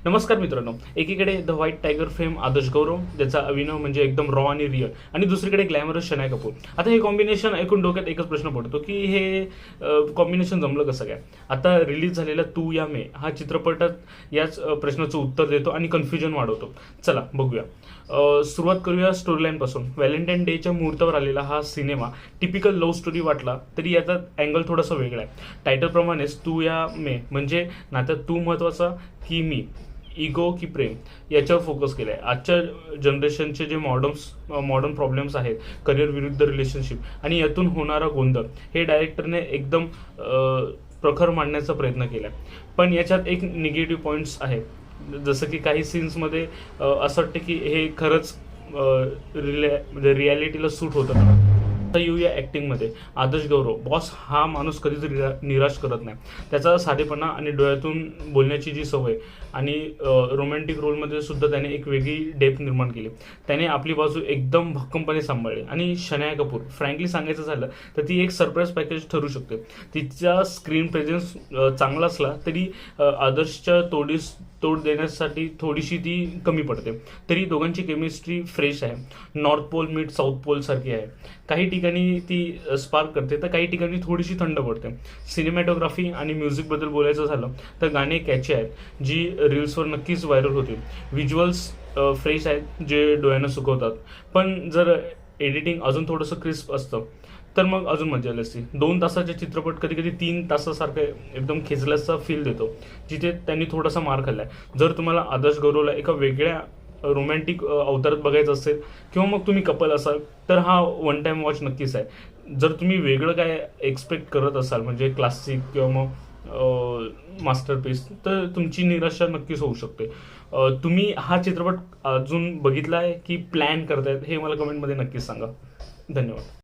नमस्कार मित्रांनो, एकीकडे द व्हाईट टायगर फेम आदर्श गौरव, ज्याचा अभिनय म्हणजे एकदम रॉ आणि रिअल, आणि दुसरीकडे ग्लॅमरस शनाया कपूर. आता हे कॉम्बिनेशन ऐकून डोक्यात एकच प्रश्न पडतो की हे कॉम्बिनेशन जमलं कसं काय. आता रिलीज झालेला तू या मे हा चित्रपटात याच प्रश्नाचं उत्तर देतो आणि कन्फ्युजन वाढवतो. चला बघूया. सुरुवात करूया स्टोरीलाईन पासून. व्हॅलेंटाईन डेच्या मुहूर्तावर आलेला हा सिनेमा टिपिकल लव्ह स्टोरी वाटला तरी याचा अँगल थोडासा वेगळा आहे. टायटलप्रमाणेच तू या मे म्हणजे नात्यात तू महत्वाचा की मी, इगो की प्रेम, याच्यावर फोकस केला आहे. आजच्या जनरेशनचे जे मॉडर्न प्रॉब्लेम्स आहेत, करिअर विरुद्ध रिलेशनशिप आणि यातून होणारा गोंधळ, हे डायरेक्टरने एकदम प्रखर मांडण्याचा प्रयत्न केला आहे. पण याच्यात एक निगेटिव्ह पॉईंट्स आहेत, जसं की काही सीन्समध्ये असं वाटतं की हे खरंच म्हणजे रियालिटीला सूट होतं का. आता येऊया ॲक्टिंगमध्ये. आदर्श गौरव बॉस हा माणूस कधीच निराश करत नाही. त्याचा साधेपणा आणि डोळ्यातून बोलण्याची जी सवय आणि रोमॅन्टिक रोलमध्ये सुद्धा त्याने एक वेगळी डेप्थ निर्माण केली. त्याने आपली बाजू एकदम भक्कमपणे सांभाळली. आणि शनाया कपूर, फ्रँकली सांगायचं झालं तर ती एक सरप्राईज पॅकेज ठरू शकते. तिचा स्क्रीन प्रेझेन्स चांगला असला तरी आदर्शच्या तोड देण्यासाठी थोडीशी ती कमी पडते. तरी दोघांची केमिस्ट्री फ्रेश आहे. North pole meet south pole सारखी आहे. काही ठिकाणी ती स्पार्क करते तर काही ठिकाणी थोडीशी थंड पडते. सिनेमॅटोग्राफी आणि म्युझिकबद्दल बोलायचं झालं तर गाणे कॅची आहेत, जी रील्सवर नक्कीच व्हायरल होतील. व्हिज्युअल्स फ्रेश आहेत, जे डोळ्यांना सुकवतात. पण जर एडिटिंग अजून थोडंसं क्रिस्प असतं तर मग अजून मजा आली असती. 2 तासाचे चित्रपट कधी कधी 3 तासासारखं एकदम खेचल्याचा फील देतो, जिथे त्यांनी थोडासा मार खाल्लाय. जर तुम्हाला आदर्श गौरवला एका वेगळ्या रोमॅन्टिक अवतारात बघायचं असेल किंवा मग तुम्ही कपल असाल तर हा वन टाइम वॉच नक्कीच आहे. जर तुम्ही वेगळं काय एक्सपेक्ट करत असाल म्हणजे क्लासिक किंवा मग मास्टरपीस, तर तुमची निराशा नक्कीच होऊ शकते. तुम्ही हा चित्रपट अजून बघितला आहे की प्लॅन करतायत हे मला कमेंटमध्ये नक्कीच सांगा. धन्यवाद.